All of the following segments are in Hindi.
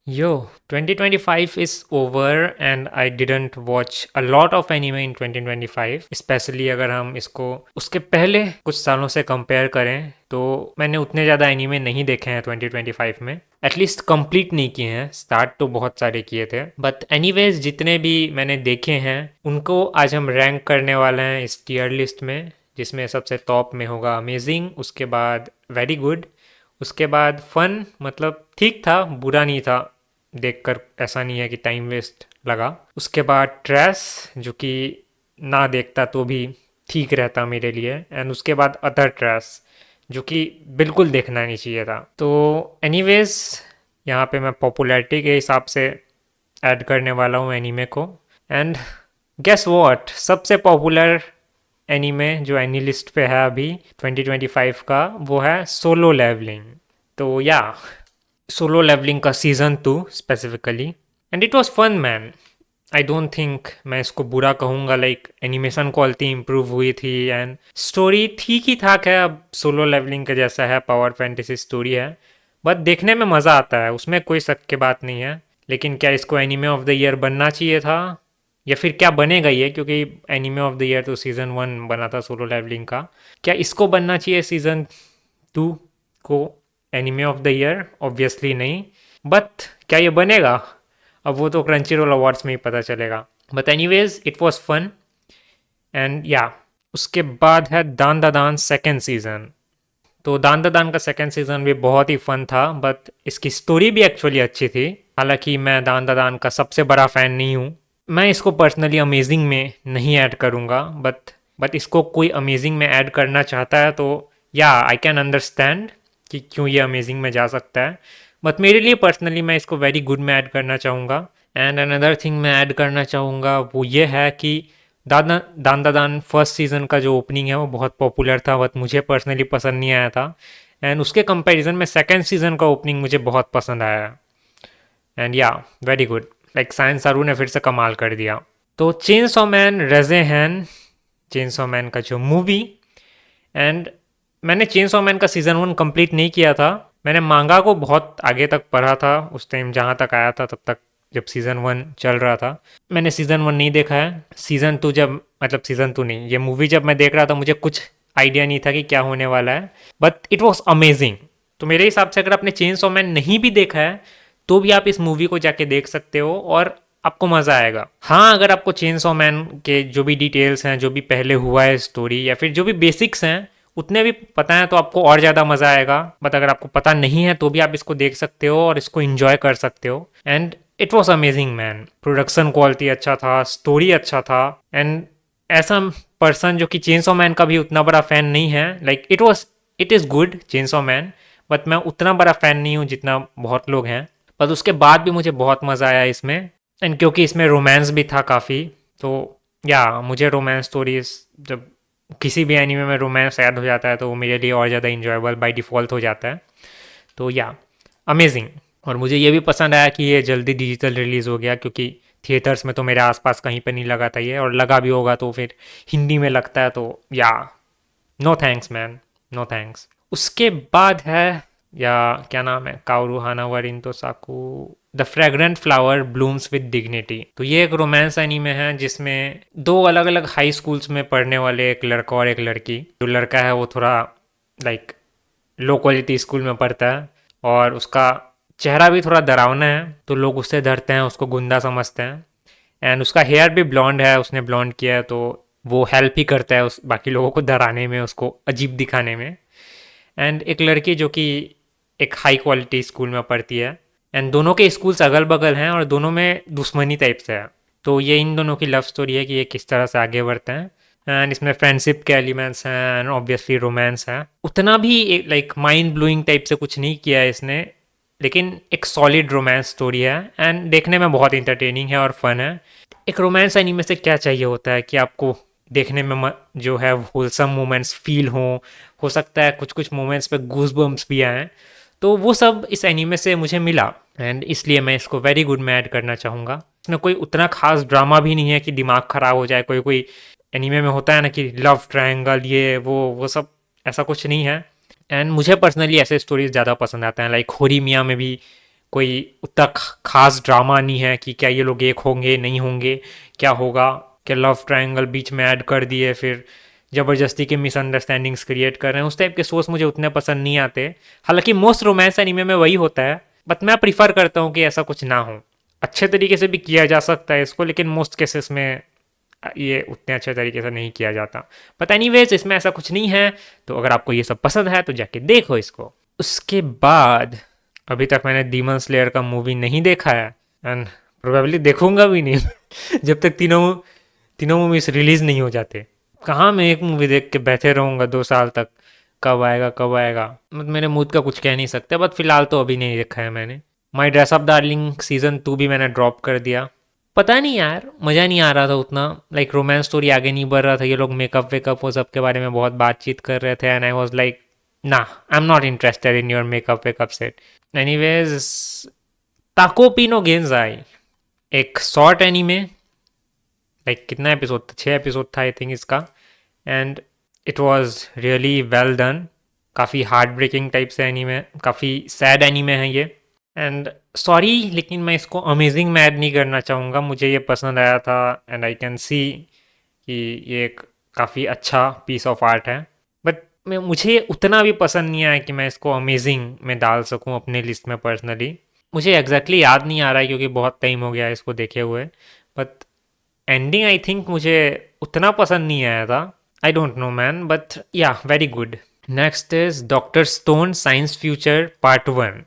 Yo, 2025 is over and I didn't watch a lot of anime in 2025, especially अगर हम इसको उसके पहले कुछ सालों से कंपेयर करें तो मैंने उतने ज़्यादा एनीमे नहीं देखे हैं 2025 में, एटलीस्ट कंप्लीट नहीं किए हैं। स्टार्ट तो बहुत सारे किए थे, बट एनीवेज जितने भी मैंने देखे हैं उनको आज हम रैंक करने वाले हैं इस टीयर लिस्ट में, जिसमें सबसे टॉप में होगा अमेजिंग, उसके बाद वेरी गुड, उसके बाद फन, मतलब ठीक था, बुरा नहीं था, देखकर ऐसा नहीं है कि टाइम वेस्ट लगा। उसके बाद ट्रैश, जो कि ना देखता तो भी ठीक रहता मेरे लिए, एंड उसके बाद अदर ट्रैश, जो कि बिल्कुल देखना नहीं चाहिए था। तो एनीवेज यहाँ पे मैं पॉपुलैरिटी के हिसाब से ऐड करने वाला हूँ एनीमे को। एंड गेस व्हाट, सबसे पॉपुलर एनीमे जो एनी लिस्ट पे है अभी 2025 का, वो है सोलो लेवलिंग। तो या सोलो लेवलिंग का season 2 specifically, and it was fun man. I don't think मैं इसको बुरा कहूँगा, लाइक एनिमेशन क्वालिटी इंप्रूव हुई थी एंड स्टोरी ठीक ही ठाक है, अब सोलो लेवलिंग का जैसा है, पावर फैंटेसी स्टोरी है, बट देखने में मज़ा आता है, उसमें कोई शक की बात नहीं है। लेकिन क्या इसको एनिमे ऑफ द ईयर बनना चाहिए था, या फिर क्या बनेगा ये, क्योंकि एनिमे ऑफ द ईयर तो सीज़न 1 बना था सोलो लेवलिंग का, क्या इसको बनना चाहिए सीज़न 2 को anime of the year? Obviously नहीं। बट क्या ये बनेगा, अब वो तो क्रंची रोल अवार्ड्स में ही पता चलेगा। But anyways it was fun and या उसके बाद है दान दा दान सेकेंड सीजन। तो दान दा दान का सेकेंड सीजन भी बहुत ही फन था, बट इसकी स्टोरी भी एक्चुअली अच्छी थी। हालांकि मैं दान दा दान का सबसे बड़ा फ़ैन नहीं हूँ, मैं इसको पर्सनली अमेजिंग में नहीं ऐड करूँगा, बट इसको कोई अमेजिंग में ऐड करना चाहता है तो या आई कैन अंडरस्टैंड कि क्यों ये अमेजिंग में जा सकता है। बट मेरे लिए पर्सनली मैं इसको वेरी गुड में ऐड करना चाहूँगा। एंड अनदर थिंग मैं ऐड करना चाहूँगा वो ये है कि दादा दान दादान फर्स्ट सीज़न का जो ओपनिंग है वो बहुत पॉपुलर था, बट मुझे पर्सनली पसंद नहीं आया था। एंड उसके कंपैरिजन में सेकेंड सीज़न का ओपनिंग मुझे बहुत पसंद आया। एंड या वेरी गुड, लाइक साइंस सारू ने फिर से कमाल कर दिया। तो चेनसॉ मैन रेजे हैन, चेनसॉ मैन का जो मूवी, एंड मैंने चेनसॉ मैन का सीज़न 1 कंप्लीट नहीं किया था। मैंने मांगा को बहुत आगे तक पढ़ा था उस टाइम, जहाँ तक आया था तब तक, जब सीज़न 1 चल रहा था। मैंने सीज़न 1 नहीं देखा है। सीज़न 2 जब, मतलब सीज़न 2 नहीं, ये मूवी जब मैं देख रहा था मुझे कुछ आइडिया नहीं था कि क्या होने वाला है, बट इट वॉज अमेजिंग। तो मेरे हिसाब से अगर आपने चेनसॉ मैन नहीं भी देखा है तो भी आप इस मूवी को जाके देख सकते हो और आपको मज़ा आएगा। हाँ, अगर आपको चेनसॉ मैन के जो भी डिटेल्स हैं, जो भी पहले हुआ है स्टोरी, या फिर जो भी बेसिक्स हैं उतने भी पता है तो आपको और ज़्यादा मज़ा आएगा। बट अगर आपको पता नहीं है तो भी आप इसको देख सकते हो और इसको इंजॉय कर सकते हो। And it was amazing man, production quality अच्छा था, स्टोरी अच्छा था। एंड ऐसा पर्सन जो कि चेनसॉ मैन का भी उतना बड़ा फ़ैन नहीं है, like it is good chainsaw man, but मैं उतना बड़ा फ़ैन नहीं हूँ जितना बहुत लोग हैं। पर उसके बाद भी मुझे बहुत मज़ा आया इसमें। एंड क्योंकि इसमें रोमांस भी था काफ़ी, तो या मुझे रोमांस स्टोरीज, जब किसी भी एनीमे में रोमांस ऐड हो जाता है तो वो मेरे लिए और ज़्यादा इंजॉयबल बाय डिफ़ॉल्ट हो जाता है। तो या अमेजिंग। और मुझे ये भी पसंद आया कि ये जल्दी डिजिटल रिलीज़ हो गया, क्योंकि थिएटर्स में तो मेरे आसपास कहीं पे नहीं लगा था ये, और लगा भी होगा तो फिर हिंदी में लगता है, तो yeah no thanks man, no thanks. उसके बाद है, या क्या नाम है, काओरू हानावर इनतो साकू, the fragrant flower blooms with dignity. तो ये एक रोमांस एनीमे है जिसमें दो अलग अलग हाई स्कूल्स में पढ़ने वाले एक लड़का और एक लड़की, जो लड़का है वो थोड़ा लाइक लो क्वालिटी स्कूल में पढ़ता है और उसका चेहरा भी थोड़ा डरावना है, तो लोग उससे डरते हैं, उसको गुंडा समझते हैं। एंड उसका हेयर भी ब्लॉन्ड है, उसने ब्लॉन्ड किया है, तो वो हेल्प ही करता है उस बाकी लोगों को डराने में, उसको अजीब दिखाने में। एंड एक लड़की जो कि एक हाई क्वालिटी स्कूल में पढ़ती है, एंड दोनों के स्कूल्स अगल बगल हैं और दोनों में दुश्मनी टाइप से है। तो ये इन दोनों की लव स्टोरी है कि ये किस तरह से आगे बढ़ते हैं। एंड इसमें फ्रेंडशिप के एलिमेंट्स हैं एंड ऑब्वियसली रोमांस है। उतना भी लाइक माइंड ब्लोइंग टाइप से कुछ नहीं किया है इसने, लेकिन एक सॉलिड रोमांस स्टोरी है एंड देखने में बहुत इंटरटेनिंग है और फन है। एक रोमांस एनीमे से क्या चाहिए होता है कि आपको देखने में जो है होलसम मोमेंट्स फील हो सकता है कुछ कुछ मोमेंट्स पे गूज बम्स भी आए, तो वो सब इस एनीमे से मुझे मिला। एंड इसलिए मैं इसको वेरी गुड में ऐड करना चाहूँगा। इसमें कोई उतना खास ड्रामा भी नहीं है कि दिमाग ख़राब हो जाए, कोई कोई एनीमे में होता है ना कि लव ट्रायंगल, ये वो सब, ऐसा कुछ नहीं है। एंड मुझे पर्सनली ऐसे स्टोरीज ज़्यादा पसंद आते हैं, लाइक होरी मिया में भी कोई उतना खास ड्रामा नहीं है कि क्या ये लोग एक होंगे नहीं होंगे, क्या होगा, क्या लव ट्रायंगल बीच में ऐड कर दिए फिर ज़बरदस्ती के मिसअंडरस्टैंडिंग्स क्रिएट कर रहे हैं। उस टाइप के सोर्स मुझे उतने पसंद नहीं आते। हालांकि मोस्ट रोमांस एनीमे में वही होता है, बट मैं प्रीफर करता हूँ कि ऐसा कुछ ना हो। अच्छे तरीके से भी किया जा सकता है इसको, लेकिन मोस्ट केसेस में ये उतने अच्छे तरीके से नहीं किया जाता। बट एनीवेज इसमें ऐसा कुछ नहीं है, तो अगर आपको ये सब पसंद है तो जाके देखो इसको। उसके बाद अभी तक मैंने डीमन स्लेयर का मूवी नहीं देखा है, एंड प्रोबेबली देखूंगा भी नहीं जब तक तीनों तीनों मूवीज रिलीज नहीं हो जाते। कहाँ मैं एक मूवी देख के बैठे रहूंगा 2 साल तक, कब आएगा कब आएगा, मतलब मेरे मूड का कुछ कह नहीं सकते। बट फिलहाल तो अभी नहीं देखा है मैंने। My dress up darling season 2 भी मैंने ड्रॉप कर दिया। पता नहीं यार, मज़ा नहीं आ रहा था उतना। लाइक रोमांस स्टोरी आगे नहीं बढ़ रहा था। ये लोग मेकअप वेकअप वो सब के बारे में बहुत बातचीत कर रहे थे, एंड आई वॉज लाइक ना, I am not interested in your makeup wake up set. Anyways, ताको पिनो गेंजाई, एक शॉर्ट एनीमे, लाइक कितना एपिसोड था, 6 एपिसोड था आई थिंक इसका, and it was really well done. काफ़ी हार्ट ब्रेकिंग टाइप से एनीमे, काफ़ी सैड एनीमे है ये। एंड सॉरी, लेकिन मैं इसको अमेजिंग में ऐड नहीं करना चाहूँगा। मुझे ये पसंद आया था, एंड आई कैन सी कि ये एक काफ़ी अच्छा पीस ऑफ आर्ट है। बट मुझे उतना भी पसंद नहीं आया कि मैं इसको अमेजिंग में डाल सकूँ अपने लिस्ट में पर्सनली। मुझे एग्जैक्टली याद नहीं आ रहा है क्योंकि बहुत टाइम हो गया है इसको देखे हुए। बट एंडिंग आई थिंक मुझे उतना पसंद नहीं आया था। I don't know man, but yeah very good. Next is doctor stone science future part 1।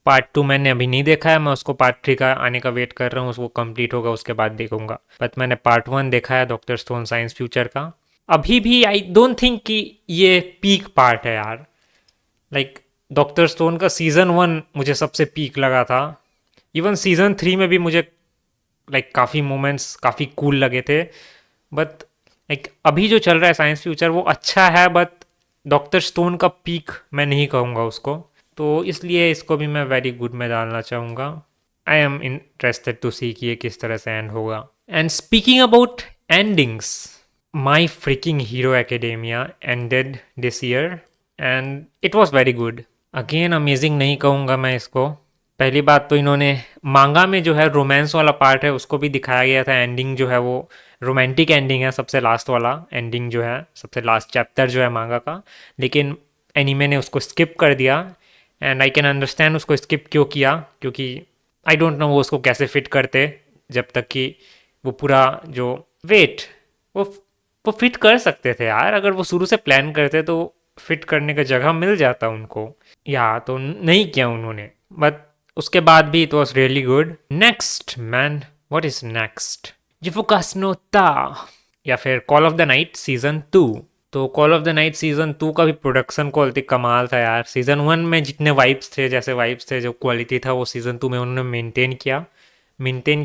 Part 2 मैंने अभी नहीं देखा है, मैं उसको पार्ट 3 का आने का वेट कर रहा हूँ। उसको कंप्लीट होगा उसके बाद देखूंगा। बट मैंने पार्ट 1 देखा है डॉक्टर स्टोन साइंस फ्यूचर का। अभी भी आई डोंट थिंक कि ये पीक पार्ट है यार। लाइक डॉक्टर स्टोन का सीजन 1 मुझे सबसे पीक लगा था। इवन सीजन 3 में भी मुझे लाइक काफ़ी मोमेंट्स काफ़ी कूल लगे थे। बट लाइक अभी जो चल रहा है साइंस फ्यूचर वो अच्छा है, बट डॉक्टर स्टोन का पीक मैं नहीं कहूँगा उसको। तो इसलिए इसको भी मैं वेरी गुड में डालना चाहूँगा। आई एम इंटरेस्टेड टू सी कि ये किस तरह से एंड होगा। And speaking about endings, my fricking hero academia ended this year, and it was very good. Again amazing नहीं कहूँगा मैं इसको। पहली बात तो इन्होंने मांगा में जो है रोमांस वाला पार्ट है उसको भी दिखाया गया था। एंडिंग जो है वो रोमांटिक एंडिंग है, सबसे लास्ट वाला एंडिंग जो है, सबसे लास्ट चैप्टर जो है मांगा का। लेकिन एनीमे ने उसको स्किप कर दिया, एंड आई कैन अंडरस्टैंड उसको स्किप क्यों किया, क्योंकि आई डोंट नो वो उसको कैसे फिट करते, जब तक कि वो पूरा जो वेट वो वो फिट कर सकते थे यार। अगर वो शुरू से प्लान करते तो फिट करने का जगह मिल जाता उनको, या तो नहीं किया उन्होंने। बट उसके बाद भी it was really good. Next man, what is next? जिफुकास नो ता, या फिर call of the night season 2। तो call of the night season 2 का भी प्रोडक्शन क्वालिटी कमाल था यार। सीजन 1 में जितने वाइब्स थे, जैसे वाइब्स थे, जो क्वालिटी था, वो सीजन 2 में उन्होंने मेंटेन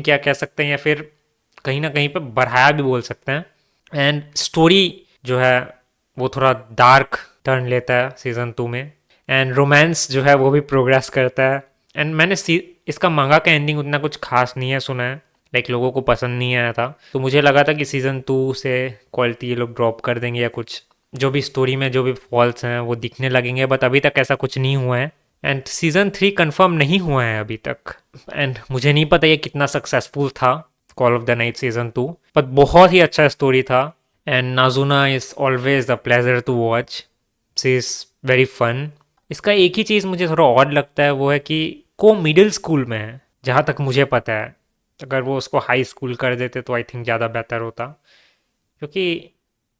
किया कह सकते हैं, या फिर कहीं ना कहीं पे बढ़ाया भी बोल सकते हैं। एंड स्टोरी जो है वो थोड़ा डार्क टर्न लेता है सीजन 2 में, एंड रोमांस जो है वो भी प्रोग्रेस करता है। एंड मैंने इसका मंगा का एंडिंग उतना कुछ खास नहीं है सुना है, लाइक लोगों को पसंद नहीं आया था। तो मुझे लगा था कि सीजन 2 से क्वालिटी ये लोग ड्रॉप कर देंगे, या कुछ जो भी स्टोरी में जो भी फॉल्स हैं वो दिखने लगेंगे। बट अभी तक ऐसा कुछ नहीं हुआ है, एंड सीजन 3 कंफर्म नहीं हुआ है अभी तक। एंड मुझे नहीं पता ये कितना सक्सेसफुल था call of the night season 2, but बहुत ही अच्छा स्टोरी था। And Nazuna is always a pleasure to watch, she is very fun. इसका एक ही चीज़ मुझे थोड़ा ऑड लगता है, वो है कि को मिडिल स्कूल में है जहाँ तक मुझे पता है। अगर वो उसको हाई स्कूल कर देते तो आई थिंक ज़्यादा बेहतर होता, क्योंकि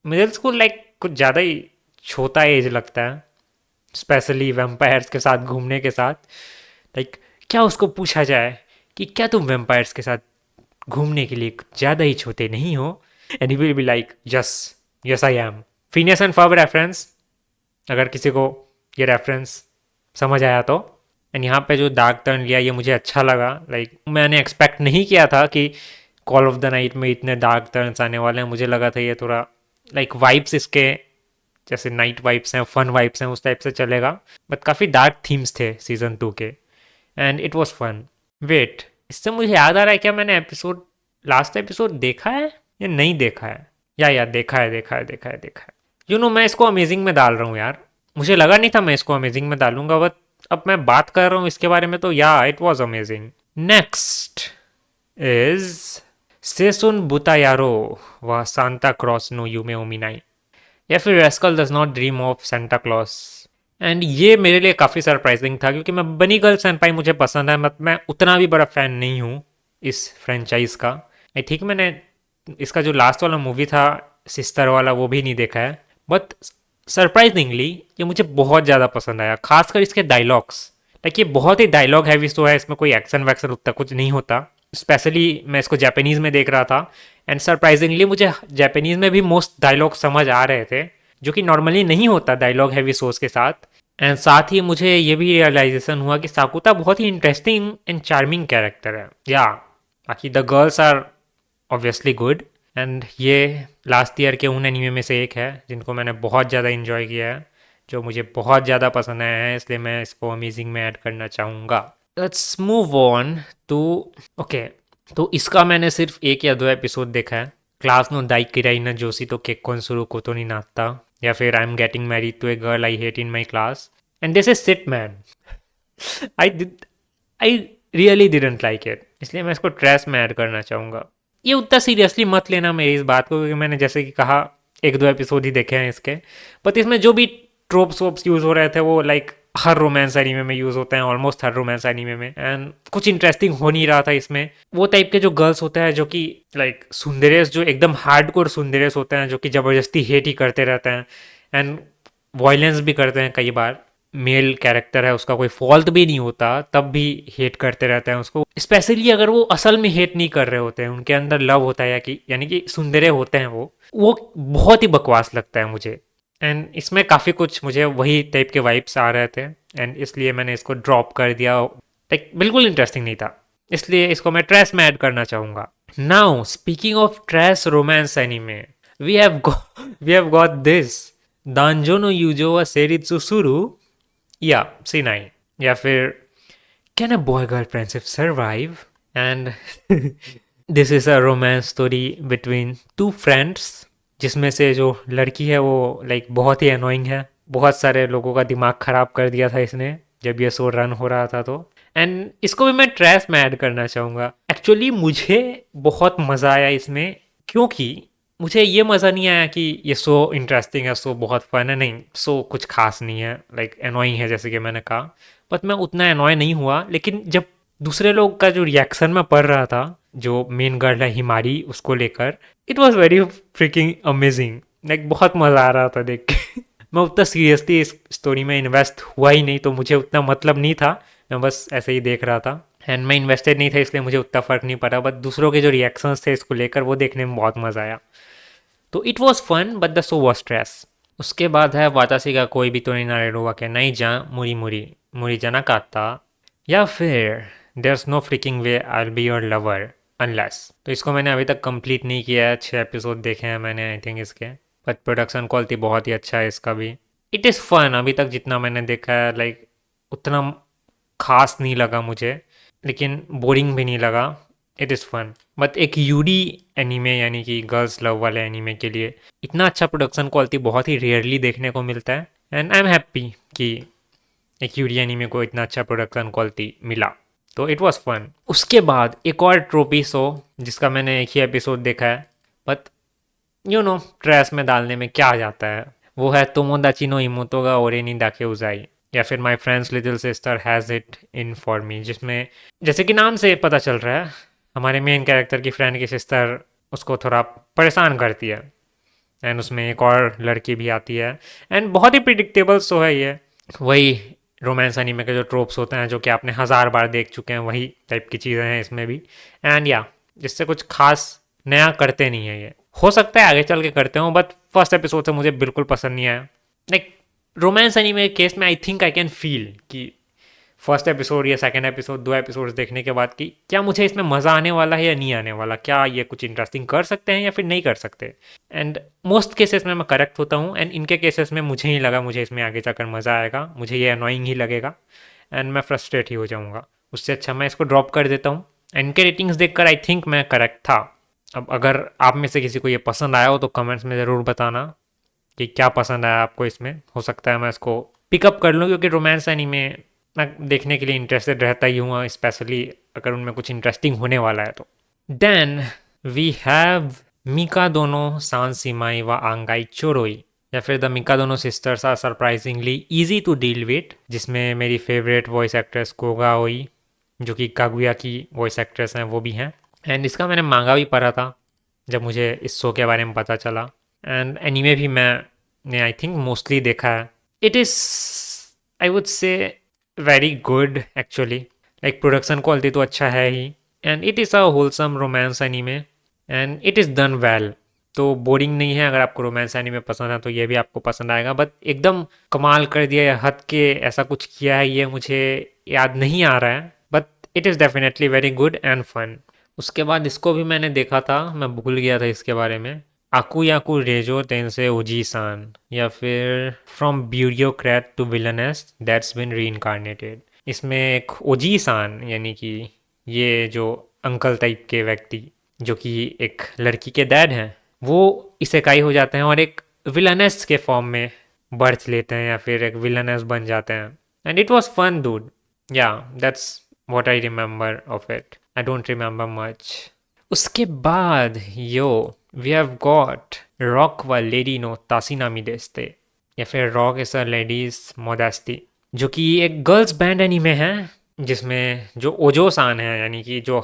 मिडिल स्कूल लाइक कुछ ज़्यादा ही छोटा एज लगता है, स्पेशली वेम्पायर्स के साथ घूमने के साथ। लाइक क्या उसको पूछा जाए कि क्या तुम वेम्पायर्स के साथ घूमने के लिए कुछ ज़्यादा ही छोटे नहीं हो, and he will be like yes yes I am. Phineas and Ferb reference, अगर किसी को ये रेफरेंस समझ आया तो। एंड यहाँ पे जो डार्क टर्न लिया ये मुझे अच्छा लगा। लाइक मैंने एक्सपेक्ट नहीं किया था कि कॉल ऑफ द नाइट में इतने डार्क टर्न्स आने वाले हैं। मुझे लगा था ये थोड़ा लाइक वाइब्स इसके जैसे नाइट वाइब्स हैं, फन वाइब्स हैं, उस टाइप से चलेगा। बट काफ़ी डार्क थीम्स थे सीजन 2 के, and it was fun. Wait, इससे मुझे याद आ रहा है, क्या मैंने लास्ट एपिसोड देखा है या नहीं देखा है? या देखा है। मैं इसको अमेजिंग में डाल रहा हूँ यार। मुझे लगा नहीं था मैं इसको अमेजिंग में डालूंगा, बट अब मैं बात कर रहा हूँ इसके बारे में तो yeah it was amazing. Next is सेसुन बुतायारो व सांता क्रॉस नो यूमे ओमिनाई, या फिर rascal does not dream of Santa Claus. And ये मेरे लिए काफ़ी सरप्राइजिंग था क्योंकि मैं बनी गर्ल सेनपाई मुझे पसंद है, बट मैं उतना भी बड़ा फ़ैन नहीं हूँ इस फ्रेंचाइज का। आई थिंक मैंने इसका जो लास्ट वाला मूवी था सिस्टर वाला वो भी नहीं देखा है, बट सरप्राइजिंगली ये मुझे बहुत ज़्यादा पसंद आया, खासकर इसके डायलॉग्स। लाइक ये बहुत ही डायलॉग हैवी शो है, इसमें कोई एक्शन वैक्शन उतना कुछ नहीं होता। स्पेशली मैं इसको जापानीज़ में देख रहा था एंड सरप्राइजिंगली मुझे जापानीज़ में भी मोस्ट डायलॉग समझ आ रहे थे, जो कि नॉर्मली नहीं होता डायलॉग हैवी शोज के साथ। एंड साथ ही मुझे ये भी रियलाइजेशन हुआ कि साकुता बहुत ही इंटरेस्टिंग एंड चार्मिंग कैरेक्टर है। या बाकी the girls are obviously good, and ये लास्ट ईयर के उन एनीमे में से एक है जिनको मैंने बहुत ज़्यादा इन्जॉय किया है, जो मुझे बहुत ज़्यादा पसंद आया है, इसलिए मैं इसको अमेजिंग में ऐड करना चाहूँगा। Let's move on to okay. तो इसका मैंने सिर्फ 1 या 2 एपिसोड देखा है। क्लास नो दाइकिराई न जोशी तो केक्कोन सुरु कोतो नि नात्ता, या फिर I am getting married to a girl I hate in my class, and this is shit man. I really didn't like it, इसलिए मैं इसको ट्रैश में ऐड करना चाहूँगा। ये उतना सीरियसली मत लेना मेरी इस बात को, क्योंकि मैंने जैसे कि कहा 1-2 एपिसोड ही देखे हैं इसके, बट इसमें जो भी ट्रोप्स वोप्स यूज़ हो रहे थे वो लाइक हर रोमांस एनीमे में यूज़ होते हैं, ऑलमोस्ट हर रोमांस एनीमे में, एंड कुछ इंटरेस्टिंग हो नहीं रहा था इसमें। वो टाइप के जो गर्ल्स होते हैं जो कि लाइक सुंदरेस, जो एकदम हार्डकोर सुंदरेस होते हैं, जो कि ज़बरदस्ती हेट ही करते रहते हैं एंड वायलेंस भी करते हैं कई बार। मेल कैरेक्टर है, उसका कोई फॉल्ट भी नहीं होता, तब भी हेट करते रहते हैं उसको, स्पेशली अगर वो असल में हेट नहीं कर रहे होते हैं, उनके अंदर लव होता है, या कि यानी कि सुंदरे होते हैं वो बहुत ही बकवास लगता है मुझे। एंड इसमें काफ़ी कुछ मुझे वही टाइप के वाइब्स आ रहे थे, एंड इसलिए मैंने इसको ड्रॉप कर दिया। लाइक बिल्कुल इंटरेस्टिंग नहीं था, इसलिए इसको मैं ट्रैश में ऐड करना चाहूँगा। Now speaking of trash romance anime, we have got this दांजो नो यूजो वा सेरित्सु सुरु या C9, या फिर can a boy girl friendship survive. And this is a romance story between 2 friends, जिसमें से जो लड़की है वो लाइक बहुत ही अनोइंग है, बहुत सारे लोगों का दिमाग ख़राब कर दिया था इसने जब ये शो रन हो रहा था। तो एंड इसको भी मैं ट्रैश में ऐड करना चाहूँगा। एक्चुअली मुझे बहुत मज़ा आया इसमें, क्योंकि मुझे ये मज़ा नहीं आया कि ये शो इंटरेस्टिंग है, शो बहुत फन है, नहीं, शो कुछ खास नहीं है, लाइक एनॉइंग है जैसे कि मैंने कहा, बट मैं उतना एनॉय नहीं हुआ। लेकिन जब दूसरे लोग का जो रिएक्शन में पढ़ रहा था, जो मेन गर्ल है हिमारी, उसको लेकर, it was very fricking amazing, like बहुत मज़ा आ रहा था देख के। मैं उतना सीरियसली इस स्टोरी में इन्वेस्ट हुआ ही नहीं, तो मुझे उतना मतलब नहीं था, मैं बस ऐसे ही देख रहा था एंड मैं इन्वेस्टेड नहीं था, इसलिए मुझे उतना फ़र्क नहीं पड़ा। बट दूसरों के जो रिएक्शंस थे इसको लेकर, वो देखने में बहुत मज़ा आया। तो it was fun but the show was stress. उसके बाद है वातासी का कोई भी तो नहीं नारेडो वाके नहीं जा मुरी मुरी मुरी जना काता, या फिर there no freaking way I be your lover unless. तो इसको मैंने अभी तक कंप्लीट नहीं किया है, 6 एपिसोड देखे हैं मैंने आई थिंक इसके, बट प्रोडक्शन क्वालिटी बहुत ही अच्छा है इसका भी। इट इज़ फन, अभी तक जितना मैंने देखा है, लाइक उतना खास नहीं लगा मुझे, लेकिन बोरिंग भी नहीं लगा, इट इज़ फन। बट एक यूडी एनीमे यानी कि गर्ल्स लव वाले एनीमे के लिए इतना अच्छा प्रोडक्शन क्वालिटी बहुत ही रेयरली देखने को मिलता है, एंड आई एम हैप्पी कि एक यूडी एनीमे को इतना अच्छा प्रोडक्शन क्वालिटी मिला। तो इट वॉज फन। उसके बाद एक और ट्रोपी शो जिसका मैंने एक ही एपिसोड देखा है, बट यू नो ट्रैश में डालने में क्या जाता है, वो है तोमोदाची नो इमोतो गा ओरे नि दाके उजाई, या फिर my friends little sister has it in for me, जिसमें जैसे कि नाम से पता चल रहा है हमारे मेन कैरेक्टर की फ्रेंड की सिस्टर उसको थोड़ा परेशान करती है, एंड उसमें एक और लड़की भी आती है, एंड बहुत ही प्रिडिक्टेबल शो है ये। वही रोमांस एनीमे के जो ट्रोप्स होते हैं जो कि आपने 1000 बार देख चुके हैं, वही टाइप की चीज़ें हैं इसमें भी। एंड या जिससे कुछ खास नया करते नहीं है ये, हो सकता है आगे चल के करते हो, बट फर्स्ट एपिसोड से मुझे बिल्कुल पसंद नहीं आया। लाइक रोमांस एनीमे के केस में I think I can feel कि फर्स्ट एपिसोड या सेकंड एपिसोड 2 एपिसोड्स देखने के बाद कि क्या मुझे इसमें मज़ा आने वाला है या नहीं आने वाला, क्या ये कुछ इंटरेस्टिंग कर सकते हैं या फिर नहीं कर सकते। एंड मोस्ट केसेस में मैं करेक्ट होता हूँ, एंड इनके केसेस में मुझे ही लगा मुझे इसमें आगे जाकर मज़ा आएगा, मुझे ये अनोइंग ही लगेगा एंड मैं फ्रस्ट्रेट ही हो जाऊँगा। उससे अच्छा मैं इसको ड्रॉप कर देता हूँ। इनके रेटिंग्स देखकर आई थिंक मैं करेक्ट था। अब अगर आप में से किसी को ये पसंद आया हो तो कमेंट्स में ज़रूर बताना कि क्या पसंद आया आपको इसमें, हो सकता है मैं इसको पिकअप कर लूँ, क्योंकि रोमांस एनीमे मैं देखने के लिए इंटरेस्टेड रहता ही हूँ, स्पेशली अगर उनमें कुछ इंटरेस्टिंग होने वाला है तो। देन वी हैव मिका दोनो सान सिमाई व आंगाई चोरोई, या फिर the Mikadono sisters are surprisingly easy to deal with, जिसमें मेरी फेवरेट वॉइस एक्ट्रेस कोगा ओई, जो कि कागुया की वॉइस एक्ट्रेस हैं, वो भी हैं। एंड इसका मैंने मांगा भी पढ़ा था जब मुझे इस शो के बारे में पता चला। एंड एनीमे भी मैंने आई थिंक मोस्टली देखा है। It is, I would say, very good actually. Like production quality तो अच्छा है ही, and it is a wholesome romance anime, and it is done well. तो बोरिंग नहीं है, अगर आपको रोमांस एनीमे पसंद है तो ये भी आपको पसंद आएगा। बट एकदम कमाल कर दिया है, हद के ऐसा कुछ किया है, ये मुझे याद नहीं आ रहा है, but it is definitely very good and fun. उसके बाद इसको भी मैंने देखा था, मैं भूल गया था इसके बारे में, आकू याकू रेजो तेंसे ओजी सान, या फिर from bureaucrat to villainess that's been reincarnated. इसमें एक ओजी सान, यानी कि ये जो अंकल टाइप के व्यक्ति, जो कि एक लड़की के डैड हैं, वो इसेकाई हो जाते हैं और एक विलनेस के फॉर्म में बर्थ लेते हैं, या फिर एक विलनेस बन जाते हैं। And it was fun dude, yeah that's what I remember of it. I don't remember much. उसके बाद yo we have got rock व लेडी नो तासिनामी डेस्ते, या फिर rock is a lady's modesty, जो कि एक गर्ल्स बैंड एनीमे है, जिसमें जो ओजो सान है, यानी कि जो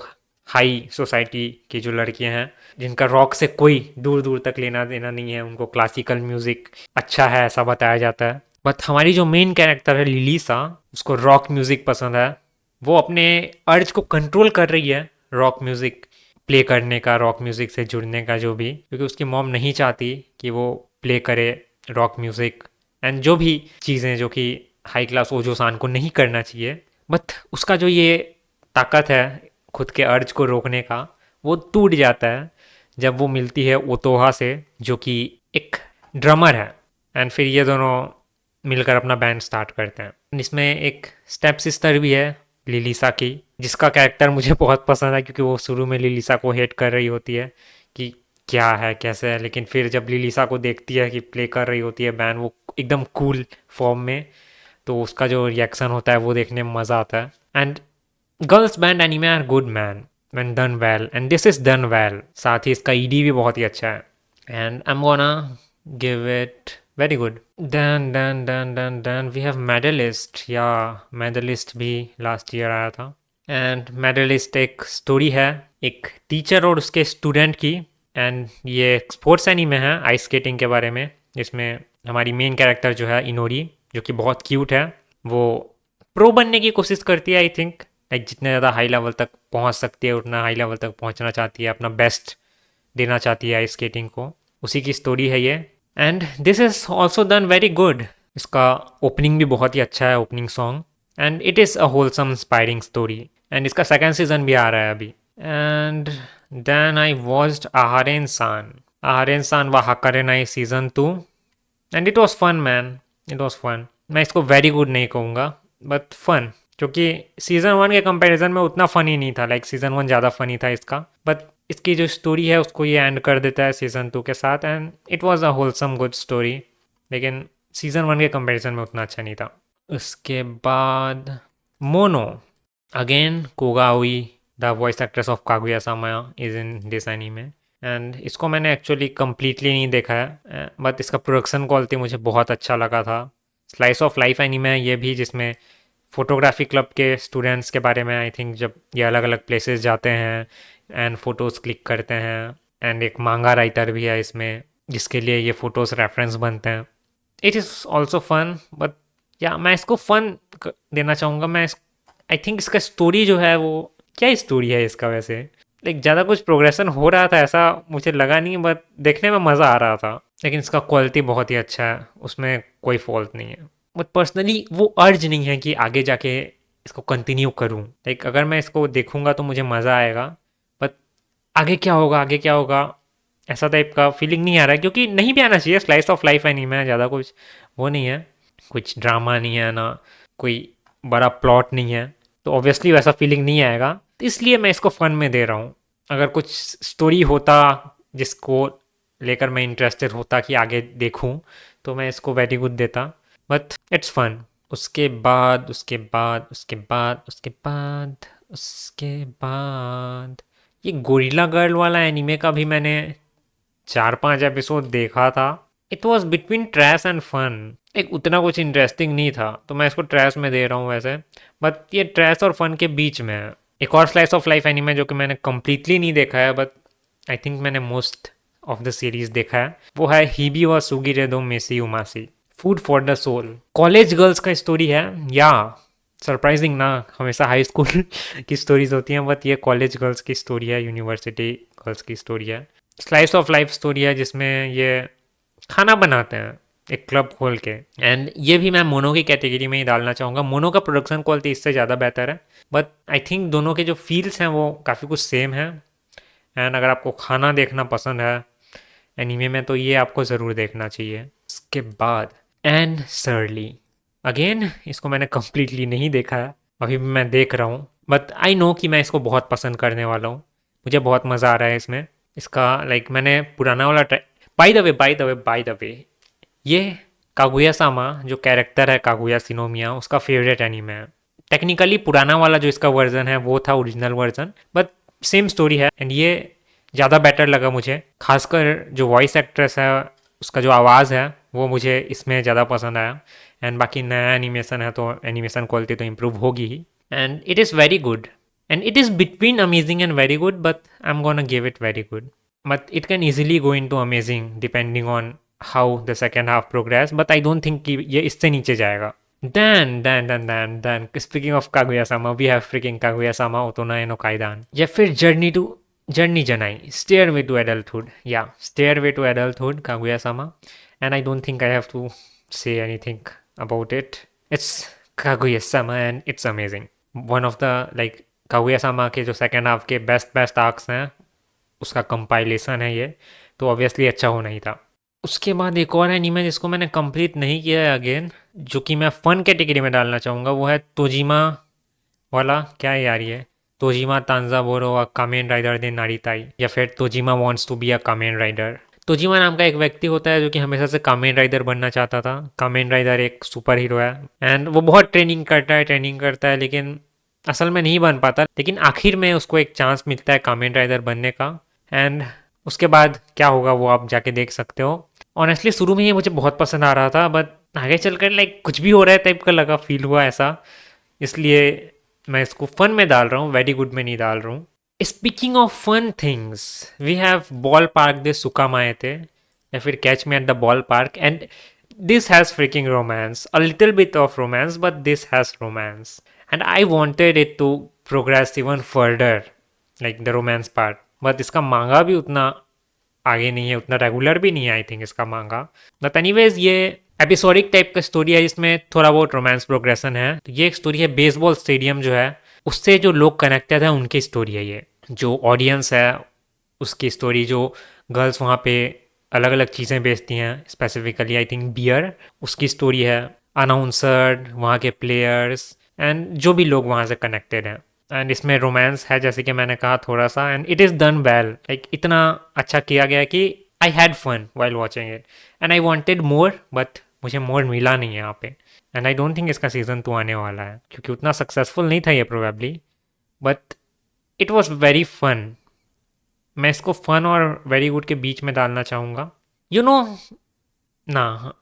हाई सोसाइटी की जो लड़कियां हैं, जिनका रॉक से कोई दूर दूर तक लेना देना नहीं है, उनको क्लासिकल म्यूजिक अच्छा है ऐसा बताया जाता है। बट हमारी जो मेन कैरेक्टर है लिलीसा, उसको रॉक म्यूजिक पसंद है। वो अपने अर्ज को कंट्रोल कर रही है रॉक म्यूजिक प्ले करने का, रॉक म्यूजिक से जुड़ने का, जो भी, क्योंकि उसकी मॉम नहीं चाहती कि वो प्ले करे रॉक म्यूजिक एंड जो भी चीज़ें जो कि हाई क्लास ओजो सान को नहीं करना चाहिए। बट उसका जो ये ताकत है खुद के अर्ज को रोकने का, वो टूट जाता है जब वो मिलती है ओतोहा से, जो कि एक ड्रमर है। एंड फिर ये दोनों मिलकर अपना बैंड स्टार्ट करते हैं। इसमें एक स्टेप सिस्टर भी है लिलीसा की, जिसका कैरेक्टर मुझे बहुत पसंद है, क्योंकि वो शुरू में लिलीसा को हेट कर रही होती है कि क्या है कैसे है, लेकिन फिर जब लिलीसा को देखती है कि प्ले कर रही होती है बैंड वो एकदम कूल फॉर्म में, तो उसका जो रिएक्शन होता है वो देखने में मज़ा आता है। And girls band anime are good man when done well, and this is done well. साथ ही इसका ईडी भी बहुत ही अच्छा है, and I am gonna give it very good. Then we have medalist, या मेडलिस्ट भी लास्ट ईयर आया था। एंड मेडलिस्ट एक स्टोरी है एक टीचर और उसके स्टूडेंट की, एंड ये स्पोर्ट्स एनीमे है आइस स्केटिंग के बारे में, जिसमें हमारी मेन कैरेक्टर जो है इनोरी, जो कि बहुत क्यूट है, वो प्रो बनने की कोशिश करती है आई थिंक। लाइक जितने ज़्यादा हाई लेवल तक पहुंच सकती है उतना हाई लेवल तक पहुंचना चाहती है, अपना बेस्ट देना चाहती है आइस स्केटिंग को। उसी की स्टोरी है ये, and this is also done very good. इसका ओपनिंग भी बहुत ही अच्छा है, opening song, and it is a wholesome inspiring story. And इसका सेकेंड सीजन भी आ रहा है अभी। एंड देन आई वॉच्ड आहारेन सान व हाकारेनाई season 2, and it was fun man, it was fun. मैं इसको वेरी गुड नहीं कहूँगा, बट फन, क्योंकि सीज़न 1 के कंपैरिजन में उतना फ़नी नहीं था। लाइक सीज़न 1 ज़्यादा फ़नी था इसका, बट इसकी जो स्टोरी है उसको ये एंड कर देता है सीज़न 2 के साथ, and it was a wholesome good story, लेकिन सीज़न 1 के कंपैरिजन में उतना अच्छा नहीं था। उसके बाद मोनो, again Koga Aoi the voice actress of Kaguya सामा is in this anime, and इसको मैंने एक्चुअली कम्प्लीटली नहीं देखा है, बट इसका प्रोडक्शन क्वालिटी मुझे बहुत अच्छा लगा था। स्लाइस ऑफ लाइफ एनीमे है ये भी, जिसमें फोटोग्राफी क्लब के स्टूडेंट्स के बारे में आई थिंक, जब ये अलग अलग प्लेसेस जाते हैं एंड फ़ोटोज़ क्लिक करते हैं, एंड एक मांगा राइटर भी है इसमें जिसके लिए ये फ़ोटोज़ रेफरेंस बनते हैं। It is also fun, but या मैं इसको फन देना चाहूँगा। आई थिंक इसका स्टोरी जो है वो, क्या स्टोरी है इसका वैसे, लाइक ज़्यादा कुछ प्रोग्रेशन हो रहा था ऐसा मुझे लगा नहीं, बट देखने में मज़ा आ रहा था। लेकिन इसका क्वालिटी बहुत ही अच्छा है, उसमें कोई फॉल्ट नहीं है। बट पर्सनली वो अर्ज नहीं है कि आगे जाके इसको कंटिन्यू करूँ। लाइक अगर मैं इसको देखूँगा तो मुझे मज़ा आएगा, बट आगे क्या होगा, आगे क्या होगा, ऐसा टाइप का फीलिंग नहीं आ रहा है, क्योंकि नहीं भी आना चाहिए। स्लाइस ऑफ लाइफ है नहीं, मैं ज़्यादा कुछ वो नहीं है, कुछ ड्रामा नहीं है ना, कोई बड़ा प्लॉट नहीं है, तो ऑब्वियसली वैसा फीलिंग नहीं आएगा। तो इसलिए मैं इसको फ़न में दे रहा हूँ। अगर कुछ स्टोरी होता जिसको लेकर मैं इंटरेस्टेड होता कि आगे देखूँ, तो मैं इसको वेरी गुड देता, बट इट्स फन। उसके बाद उसके बाद उसके बाद उसके बाद उसके बाद ये गोरिल्ला गर्ल वाला एनीमे का भी मैंने 4-5 एपिसोड देखा था। It was between trash and fun. एक उतना कुछ इंटरेस्टिंग नहीं था तो मैं इसको ट्रैश में दे रहा हूँ वैसे, बट ये ट्रैश और फन के बीच में है। एक और स्लाइस ऑफ लाइफ एनीमे जो कि मैंने कंप्लीटली नहीं देखा है, बट आई थिंक मैंने मोस्ट ऑफ द सीरीज देखा है, वो है हिबी व सुगिरे दो मेसी उमासी, food for the soul. College girls का स्टोरी है या सरप्राइजिंग ना, हमेशा हाई स्कूल की स्टोरीज होती हैं, बट ये कॉलेज गर्ल्स की स्टोरी है, यूनिवर्सिटी गर्ल्स की स्टोरी है। स्लाइस ऑफ लाइफ स्टोरी है जिसमें ये खाना बनाते हैं एक क्लब खोल के। एंड ये भी मैं मोनो की कैटेगरी में ही डालना चाहूँगा। मोनो का प्रोडक्शन क्वालिटी इससे ज़्यादा बेहतर है, बट आई थिंक दोनों के जो फील्स हैं वो काफ़ी कुछ सेम है। एंड अगर आपको खाना देखना पसंद है एनीमे में तो ये आपको ज़रूर देखना चाहिए। उसके बाद एंड सरली, अगेन इसको मैंने कम्प्लीटली नहीं देखा है, अभी भी मैं देख रहा हूँ, बट आई नो कि मैं इसको बहुत पसंद करने वाला हूँ। मुझे बहुत मज़ा आ रहा है इसमें। इसका मैंने पुराना वाला बाय द वे ये कागुया सामा जो कैरेक्टर है, कागुया सिनोमिया, उसका फेवरेट एनीमे है। टेक्निकली पुराना वाला जो इसका वर्जन है वो था original version, but same story है एंड ये ज़्यादा बेटर लगा मुझे। खासकर जो वॉइस एक्ट्रेस है उसका जो आवाज़ है वो मुझे इसमें ज़्यादा पसंद आया। एंड बाकी नया एनिमेशन है तो एनिमेशन क्वालिटी तो इम्प्रूव होगी ही। And it is very good and it is between amazing and very good, but I am gonna give it very good. But it can easily go into amazing depending on how the second half progress, but I don't think कि ये इससे नीचे जाएगा। Then speaking of Kaguya-sama, we have freaking Kaguya-sama Otona no Kaidan, या फिर journey Janai, Stairway to Adulthood, yeah, Stairway to Adulthood, Kaguya-sama, and I don't think I have to say anything about it. It's Kaguya-sama and it's amazing. One of the Kaguya-sama के जो सेकेंड हाफ के बेस्ट आर्क्स हैं उसका कंपाइलेशन है ये, तो ऑब्वियसली अच्छा होना ही था। उसके बाद एक और एनीमे जिसको मैंने कंप्लीट नहीं किया है अगेन, जो कि मैं फ़न कैटेगरी में डालना चाहूँगा, वो है तोजिमा वाला, क्या है यार ये, तोजिमा तांजाबोरो अ कामेन राइडर दे नारिताई, या फिर Tojima wants to be a Kamen Rider. Tojima नाम का एक व्यक्ति होता है जो कि हमेशा से कामेन राइडर बनना चाहता था। कामेन राइडर एक सुपर हीरो है एंड वो बहुत ट्रेनिंग करता है लेकिन असल में नहीं बन पाता, लेकिन आखिर में उसको एक चांस मिलता है कामेन राइडर बनने का। एंड उसके बाद क्या होगा वो आप जाके देख सकते हो। ऑनेस्टली शुरू में ये मुझे बहुत पसंद आ रहा था, बट आगे चलकर कुछ भी हो रहा है टाइप का लगा, फील हुआ ऐसा, इसलिए मैं इसको फन में डाल रहा हूँ, वेरी गुड में नहीं डाल रहा हूँ। Speaking of fun things, we have ball park दे सुकामाएते या फिर catch me at the ball park, and this has freaking romance, a little bit of romance, but this has romance and I wanted it to progress even further, like the romance part, but इसका मांगा भी उतना आगे नहीं है, उतना रेगुलर भी नहीं है आई थिंक इसका मांगा। बट एनीवेज ये एपिसोडिक टाइप का स्टोरी है जिसमें थोड़ा बहुत रोमांस प्रोग्रेशन है। तो ये एक स्टोरी है बेसबॉल स्टेडियम जो है उससे जो लोग कनेक्टेड है उनकी स्टोरी है ये, जो ऑडियंस है उसकी स्टोरी, जो गर्ल्स वहाँ पे अलग अलग चीज़ें बेचती हैं, स्पेसिफिकली आई थिंक बियर, उसकी स्टोरी है, अनाउंसर, वहाँ के प्लेयर्स एंड जो भी लोग वहाँ से कनेक्टेड हैं। एंड इसमें रोमांस है जैसे कि मैंने कहा थोड़ा सा, and it is done well, इतना अच्छा किया गया कि I had fun while watching it and I wanted more, but मुझे मोर मिला नहीं है यहाँ पे। एंड आई डोंट थिंक इसका सीज़न 2 आने वाला है क्योंकि उतना सक्सेसफुल नहीं था ये probably, but it was very fun. मैं इसको फन और वेरी गुड के बीच में डालना चाहूँगा, यू नो ना,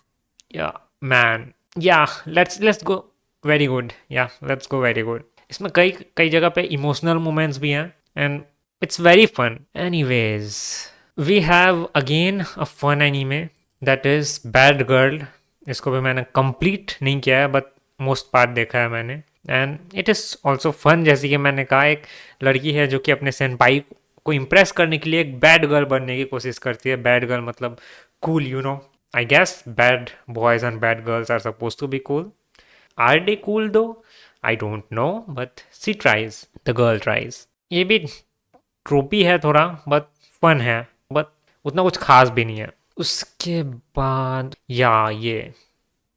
yeah man, yeah let's go very good, yeah let's go very good. इसमें कई कई जगह पे इमोशनल मोमेंट्स भी हैं and it's very fun. Anyways we have again a fun anime that is bad girl. इसको भी मैंने कंप्लीट नहीं किया है बट मोस्ट पार्ट देखा है मैंने, and it is also fun. जैसे कि मैंने कहा, एक लड़की है जो कि अपने सेनपाई को इम्प्रेस करने के लिए एक बैड गर्ल बनने की कोशिश करती है। बैड गर्ल मतलब cool, you know, I guess bad boys and bad girls are suppose to be cool. Are they cool though? I don't know, but she tries, the girl tries. ये भी ट्रोपी है थोड़ा, बट फन है, बट उतना कुछ खास भी नहीं है। उसके बाद ये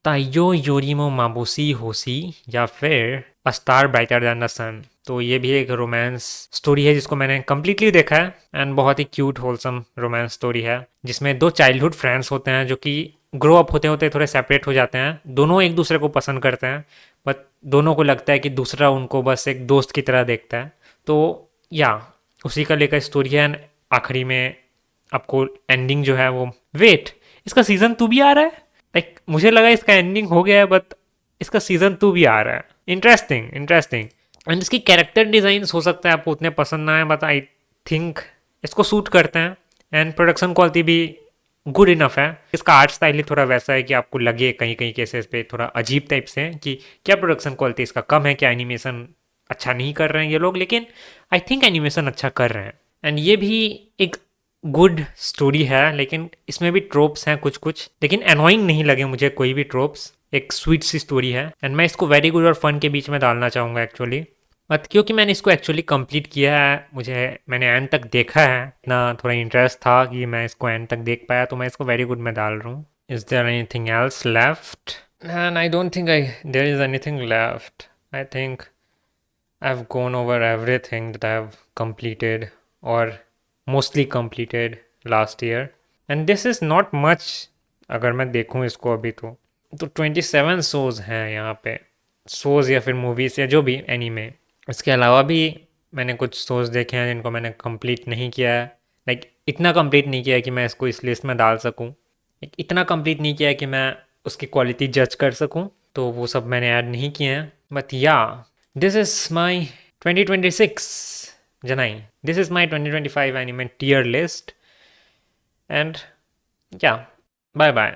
ताइयो योरीमो माबुसी होसी या फिर a star brighter than the sun, तो ये भी एक रोमांस स्टोरी है जिसको मैंने कम्प्लीटली देखा है एंड बहुत ही क्यूट होलसम रोमांस स्टोरी है जिसमें दो चाइल्डहुड फ्रेंड्स होते हैं जो कि ग्रो अप होते होते थोड़े सेपरेट हो जाते हैं, दोनों एक दूसरे को पसंद करते हैं, बट दोनों को लगता है कि दूसरा उनको बस एक दोस्त की तरह देखता है। तो या उसी का लेकर स्टोरी है। and आखिरी में आपको एंडिंग जो है वो, वेट, इसका सीजन 2 भी आ रहा है। लाइक मुझे लगा इसका एंडिंग हो गया है, बट इसका सीजन 2 भी आ रहा है। Interesting interesting. एंड इसकी कैरेक्टर डिजाइन हो सकता है आपको उतने पसंद ना आए, बट आई थिंक इसको सूट करते हैं। एंड प्रोडक्शन क्वालिटी भी गुड इनफ है। इसका आर्ट स्टाइल ही थोड़ा वैसा है कि आपको लगे कहीं कहीं केसेस पे थोड़ा अजीब टाइप से है कि क्या प्रोडक्शन क्वालिटी इसका कम है, क्या एनिमेशन अच्छा नहीं कर रहे हैं ये लोग, लेकिन आई थिंक एनिमेशन अच्छा कर रहे हैं। एंड ये भी एक गुड स्टोरी है, लेकिन इसमें भी ट्रोप्स हैं कुछ कुछ, लेकिन एनोइंग नहीं लगे मुझे कोई भी ट्रोप्स। एक स्वीट सी स्टोरी है, एंड मैं इसको वेरी गुड और फन के बीच में डालना चाहूँगा एक्चुअली। बट क्योंकि मैंने इसको एक्चुअली कंप्लीट किया है, मैंने एंड तक देखा है, इतना थोड़ा इंटरेस्ट था कि मैं इसको एंड तक देख पाया, तो मैं इसको वेरी गुड में डाल रहा हूँ। Is there anything else left? And I don't think I there is anything left. I think I've gone over everything that I've completed or mostly completed last year. And this is not much अगर मैं देखूँ इसको अभी तो 27 शोज़ हैं यहाँ पे, शोज़ या फिर मूवीज़ या जो भी एनीमे। इसके अलावा भी मैंने कुछ शोज़ देखे हैं जिनको मैंने कंप्लीट नहीं किया है। लाइक इतना कंप्लीट नहीं किया है कि मैं इसको इस लिस्ट में डाल सकूँ, इतना कंप्लीट नहीं किया है कि मैं उसकी क्वालिटी जज कर सकूँ, तो वो सब मैंने ऐड नहीं किए हैं। बट या this is my 2026 Janai. This is my 2025 anime tier list. And yeah, bye bye.